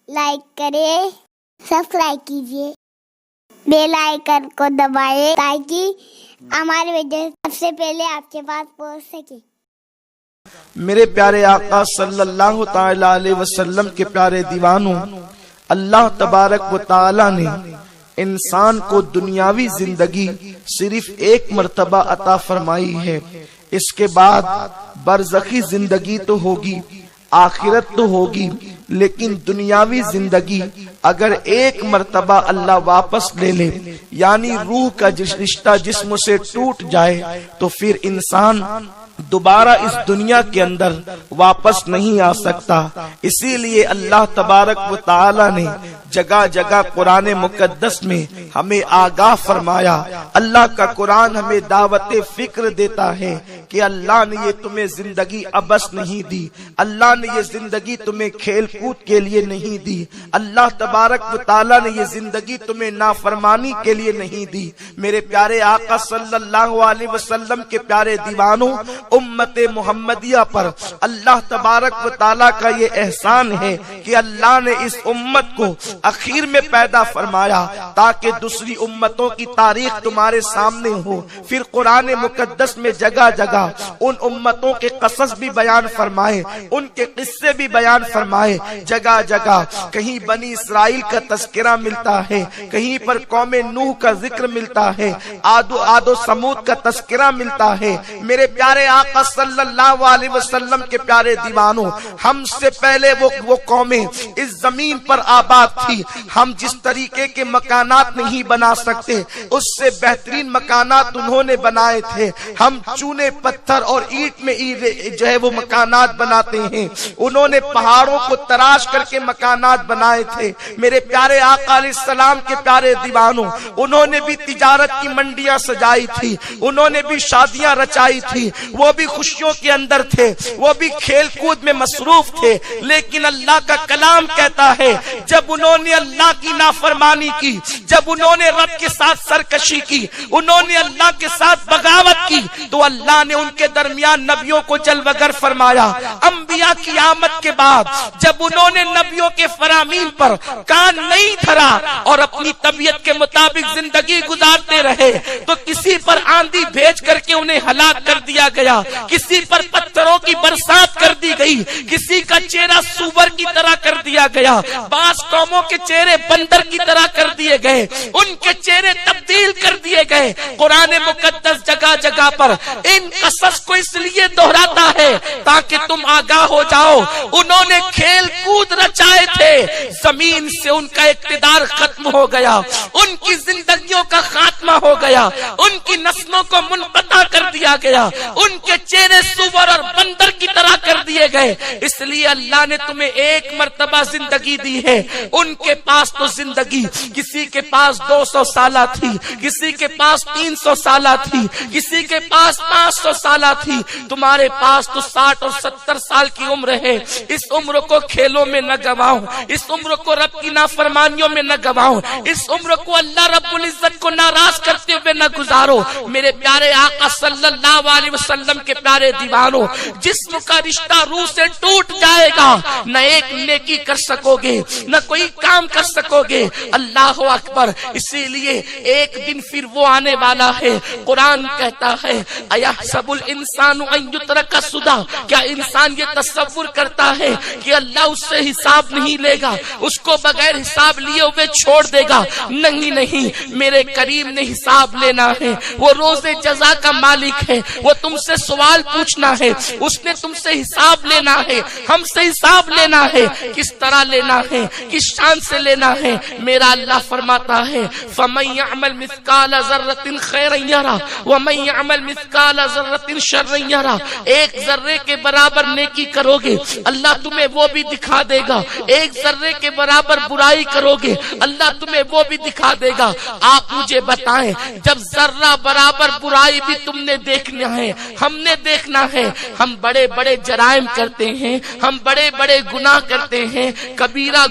Like کریں، subscribe کیجیے، bell icon کو دبائیں تاکہ ہماری ویڈیو سب سے پہلے آپ کے پاس پہنچ سکے۔ میرے پیارے آقا صلی اللہ تعالی علیہ وسلم کے پیارے دیوانوں، اللہ تبارک و تعالی نے انسان کو دنیاوی زندگی صرف ایک مرتبہ عطا فرمائی ہے۔ اس کے بعد برزخی زندگی تو ہوگی، آخرت تو ہوگی، لیکن دنیاوی زندگی اگر ایک مرتبہ اللہ واپس لے لے، یعنی روح کا رشتہ جسم سے ٹوٹ جائے، تو پھر انسان دوبارہ اس دنیا کے اندر واپس نہیں آ سکتا۔ اسی لیے اللہ تبارک و تعالی نے جگہ جگہ قرآن مقدس میں ہمیں آگاہ فرمایا۔ اللہ کا قرآن ہمیں دعوت فکر دیتا ہے کہ اللہ نے یہ تمہیں زندگی عبث نہیں دی، اللہ نے یہ زندگی تمہیں کھیل کود کے لیے نہیں دی، اللہ تبارک و تعالی نے یہ زندگی تمہیں نافرمانی کے لیے نہیں دی۔ میرے پیارے آقا صلی اللہ علیہ وسلم کے پیارے دیوانوں، امت محمدیہ پر اللہ تبارک و تعالیٰ کا یہ احسان ہے کہ اللہ نے اس امت کو اخیر میں پیدا فرمایا تاکہ دوسری امتوں کی تاریخ تمہارے سامنے ہو۔ پھر قرآن مقدس میں جگہ جگہ ان امتوں کے قصص بھی بیان فرمائے، ان کے قصے بھی بیان فرمائے۔ جگہ جگہ کہیں بنی اسرائیل کا تذکرہ ملتا ہے، کہیں پر قوم نوح کا ذکر ملتا ہے، عاد و سمود کا تذکرہ ملتا ہے۔ میرے پیارے آقا صلی اللہ علیہ وسلم کے پیارے دیوانوں، ہم سے پہلے وہ قومیں اس زمین پر آباد تھی۔ ہم جس طریقے کے مکانات نہیں بنا سکتے، اس سے بہترین مکانات انہوں نے بنائے تھے۔ ہم چونے پتھر اور اینٹ میں جو ہے وہ مکانات بناتے ہیں، انہوں نے پہاڑوں کو تراش کر کے مکانات بنائے تھے۔ میرے پیارے آقا علیہ السلام کے پیارے دیوانوں، انہوں نے بھی تجارت کی منڈیاں سجائی تھی، انہوں نے بھی شادیاں رچائی تھی، وہ بھی خوشیوں کے اندر تھے، وہ بھی کھیل کود میں مصروف تھے۔ لیکن اللہ کا کلام کہتا ہے جب انہوں نے اللہ کی نافرمانی کی، جب انہوں نے رب کے ساتھ سرکشی کی، انہوں نے اللہ کے ساتھ بغاوت کی، تو اللہ نے ان کے درمیان نبیوں کو جلوگر فرمایا۔ انبیاء کی آمد کے بعد جب انہوں نے نبیوں کے فرامین پر کان نہیں دھرا اور اپنی طبیعت کے مطابق زندگی گزارتے رہے، تو کسی پر آندھی بھیج کر کے انہیں ہلاک کر دیا گیا، کسی پر پتھروں کی برسات کر دی گئی، کسی کا چہرہ سور کی طرح کر دیا گیا، بعض قوموں کے چہرے بندر کی طرح کر دیے گئے، ان کے چہرے تبدیل کر دیے گئے۔ قرآن مقدس جگہ جگہ پر ان قصص کو اس لیے دہراتا ہے تاکہ تم آگاہ ہو جاؤ۔ انہوں نے کھیل کود رچائے تھے، زمین سے ان کا اقتدار ختم ہو گیا، ان کی زندگیوں کا خاتمہ ہو گیا، ان کی نسلوں کو منقطع کر دیا گیا، ان کے چہرے سور اور بندر کی طرح کر دیے گئے۔ اس لیے اللہ نے تمہیں ایک مرتبہ زندگی دی ہے۔ ان کے پاس تو زندگی کسی کے پاس 200 سالہ تھی، کسی کے پاس 300 سالہ تھی، کسی کے پاس 500 سالہ تھی، تمہارے پاس تو 60 اور 70 سال کی عمر ہے۔ اس عمر کو کھیلوں میں نہ گواؤ، اس عمر کو رب کی نافرمانیوں میں نہ گواؤ، اس عمر کو اللہ رب العزت کو ناراض کرتے ہوئے نہ گزارو۔ میرے پیارے آقا صلی اللہ علیہ وسلم کے پیارے دیوانوں، جسم کا رشتہ روح سے ٹوٹ جائے گا، نہ ایک نیکی کر سکو گے، نہ کوئی کام کر سکو گے۔ اللہ اکبر۔ اسی لیے ایک دن پھر وہ آنے والا ہے۔ قرآن کہتا ہے ایحسب الانسان ان یترک سدی، کیا انسان یہ تصور کرتا ہے کہ اللہ اس سے حساب نہیں لے گا، اس کو بغیر حساب لیے ہوئے چھوڑ دے گا؟ نہیں نہیں، میرے کریم نے حساب لینا ہے، وہ روز جزا کا مالک ہے، وہ تم سے سوال پوچھنا ہے، اس نے تم سے حساب لینا ہے، ہم سے حساب لینا ہے۔ کس طرح لینا ہے، کس شان سے لینا ہے؟ میرا اللہ فرماتا ہے فَمَن يَعْمَلْ مِثْقَالَ ذَرَّةٍ خَيْرًا يَرَهُ وَمَن يَعْمَلْ مِثْقَالَ ذَرَّةٍ شَرًّا يَرَهُ۔ ایک ذرے کے برابر نیکی کرو گے، اللہ تمہیں وہ بھی دکھا دے گا، ایک ذرے کے برابر برائی کرو گے، اللہ تمہیں وہ بھی دکھا دے گا۔ آپ مجھے بتائیں، جب ذرہ برابر برائی بھی تم نے دیکھنا ہے، ہم نے دیکھنا ہے، ہم بڑے بڑے جرائم کرتے ہیں، ہم بڑے بڑے گناہ کرتے ہیں، کبیرہ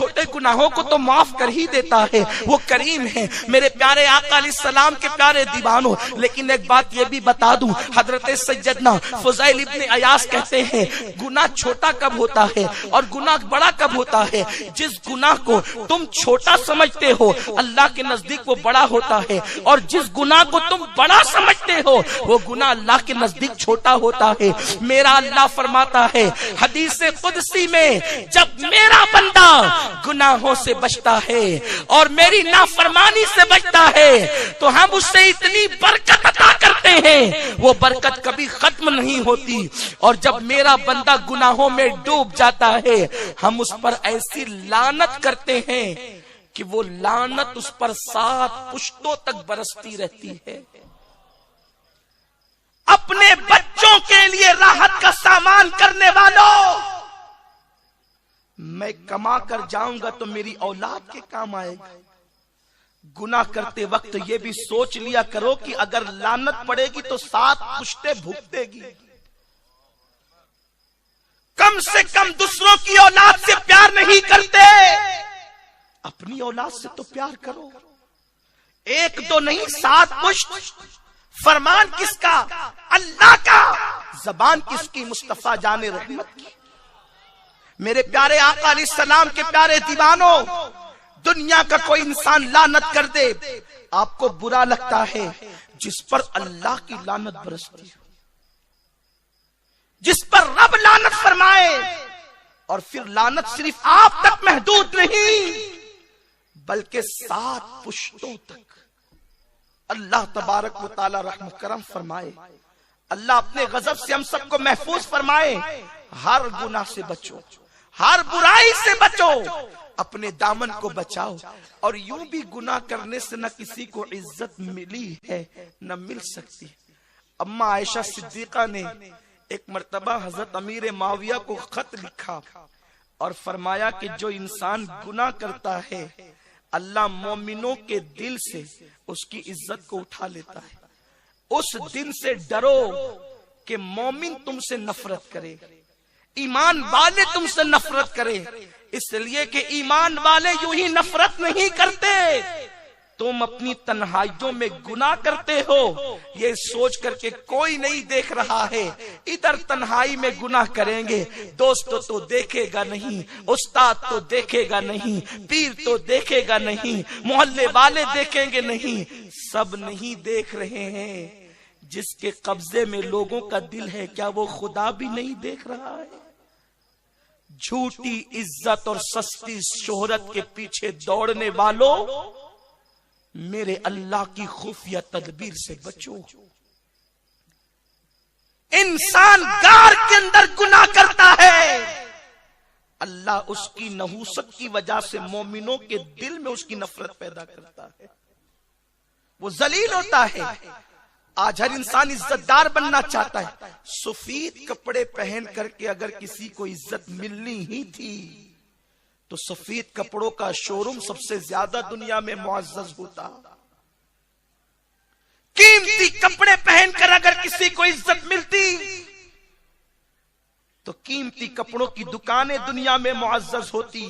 چھوٹے گناہوں کو تو معاف کر ہی دیتا ہے، وہ کریم ہے میرے پیارے آقا علیہ السلام کے پیارے دیوانوں۔ لیکن ایک بات یہ بھی بتا دوں، حضرت سیدنا فضیل ابن عیاض کہتے ہیں گناہ چھوٹا کب ہوتا ہے اور گناہ بڑا کب ہوتا ہے؟ جس گناہ کو تم چھوٹا سمجھتے ہو اللہ کے نزدیک وہ بڑا ہوتا ہے، اور جس گناہ کو تم بڑا سمجھتے ہو وہ گناہ اللہ کے نزدیک چھوٹا ہوتا ہے۔ میرا اللہ فرماتا ہے حدیث قدسی میں، جب میرا بندہ گناہوں سے بچتا ہے اور میری نافرمانی سے بچتا ہے تو ہم اس سے اتنی برکت عطا کرتے ہیں، وہ برکت کبھی ختم نہیں ہوتی، اور جب میرا بندہ گناہوں میں ڈوب جاتا ہے ہم اس پر ایسی لعنت کرتے ہیں کہ وہ لعنت اس پر 7 پشتوں تک برستی رہتی ہے۔ اپنے بچوں کے لیے راحت کا سامان کرنے والوں، میں کما کر جاؤں گا تو میری اولاد کے کام آئے گا۔ گناہ کرتے وقت یہ بھی سوچ لیا کرو کہ اگر لعنت پڑے گی تو 7 پشتیں بھگتے گی۔ کم سے کم دوسروں کی اولاد سے پیار نہیں کرتے، اپنی اولاد سے تو پیار کرو۔ 1 2 نہیں 7 پشت۔ فرمان کس کا؟ اللہ کا۔ زبان کس کی؟ مصطفیٰ جان رحمت کی۔ میرے پیارے آقا علیہ السلام کے پیارے دیوانوں، دنیا کا کوئی انسان لعنت کر دے آپ کو برا لگتا ہے، جس پر اللہ کی لعنت برستی ہے، جس پر رب لعنت فرمائے، اور پھر لعنت صرف آپ تک محدود نہیں بلکہ 7 پشتوں تک۔ اللہ تبارک و تعالی رحم کرم فرمائے، اللہ اپنے غضب سے ہم سب کو محفوظ فرمائے۔ ہر گناہ سے بچو، ہر برائی سے بچو، اپنے دامن کو بچاؤ۔ اور یوں بھی گناہ کرنے سے نہ کسی کو عزت ملی ہے نہ مل سکتی۔ اما عائشہ صدیقہ نے ایک مرتبہ حضرت امیر معاویہ کو خط لکھا اور فرمایا کہ جو انسان گناہ کرتا ہے اللہ مومنوں کے دل سے اس کی عزت کو اٹھا لیتا ہے۔ اس دن سے ڈرو کہ مومن تم سے نفرت کرے، ایمان والے تم سے نفرت کرے، اس لیے کہ ایمان والے یوں ہی نفرت نہیں کرتے۔ تم اپنی تنہائیوں میں گناہ کرتے ہو یہ سوچ کر کے کوئی نہیں دیکھ رہا ہے، ادھر تنہائی میں گناہ کریں گے، دوست تو دیکھے گا نہیں، استاد تو دیکھے گا نہیں، پیر تو دیکھے گا نہیں، محلے والے دیکھیں گے نہیں، سب نہیں دیکھ رہے ہیں۔ جس کے قبضے میں لوگوں کا دل ہے کیا وہ خدا بھی نہیں دیکھ رہا ہے؟ جھوٹی عزت اور سستی شہرت کے پیچھے دوڑنے والوں، میرے اللہ کی خفیہ تدبیر سے بچو۔ انسان غار کے اندر گناہ کرتا ہے، اللہ اس کی نحوست کی وجہ سے مومنوں کے دل میں اس کی نفرت پیدا کرتا ہے، وہ ذلیل ہوتا ہے۔ آج ہر انسان عزت دار بننا چاہتا ہے۔ سفید کپڑے پہن کر کے اگر کسی کو عزت ملنی ہی تھی تو سفید کپڑوں کا شوروم سب سے زیادہ دنیا میں معزز ہوتا۔ قیمتی کپڑے پہن کر اگر کسی کو عزت ملتی تو قیمتی کپڑوں کی دکانیں دنیا میں معزز ہوتی۔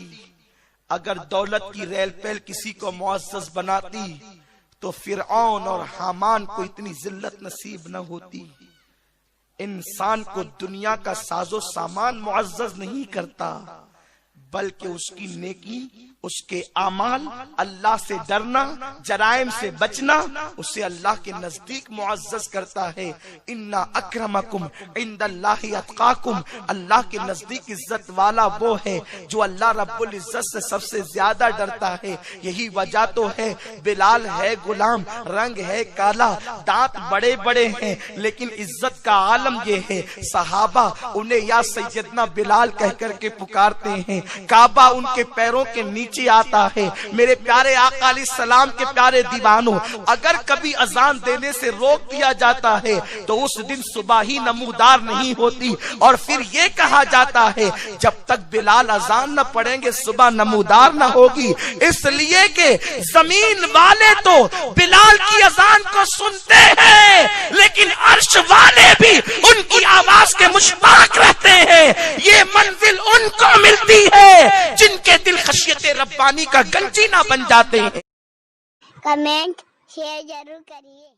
اگر دولت کی ریل پیل کسی کو معزز بناتی تو فرعون اور حامان کو اتنی ذلت نصیب نہ ہوتی۔ انسان کو دنیا کا ساز و سامان معزز نہیں کرتا بلکہ اس کی نیکی، اس کے اعمال، اللہ سے ڈرنا، جرائم سے بچنا اسے اللہ کے نزدیک معزز کرتا ہے۔ اِنَّ أَكْرَمَكُمْ عِنْدَ اللَّهِ أَتْقَاكُمْ، اللہ کے نزدیک عزت والا وہ ہے جو اللہ رب العزت سے سب سے زیادہ ڈرتا ہے۔ یہی وجہ تو ہے بلال ہے غلام، رنگ ہے کالا، دانت بڑے بڑے ہیں، لیکن عزت کا عالم یہ ہے صحابہ انہیں یا سیدنا بلال کہہ کر کے پکارتے ہیں، کعبہ ان کے پیروں کے نیچے آتا ہے۔ میرے پیارے آقا علیہ السلام کے پیارے دیوانوں، اگر کبھی اذان دینے سے روک دیا جاتا ہے تو اس دن صبح ہی نمودار نہیں ہوتی، اور پھر یہ کہا جاتا ہے جب تک بلال اذان نہ پڑھیں گے صبح نمودار نہ ہوگی، اس لیے کہ زمین والے تو بلال کی اذان کو سنتے ہیں لیکن عرش والے بھی ان کی آواز کے مشتاق رہتے ہیں۔ یہ منزل ان کو ملتی ہے جن کے دل خشیت ربانی کا گنجی نہ بن جاتے ہیں؟ کمنٹ شیئر ضرور کریے.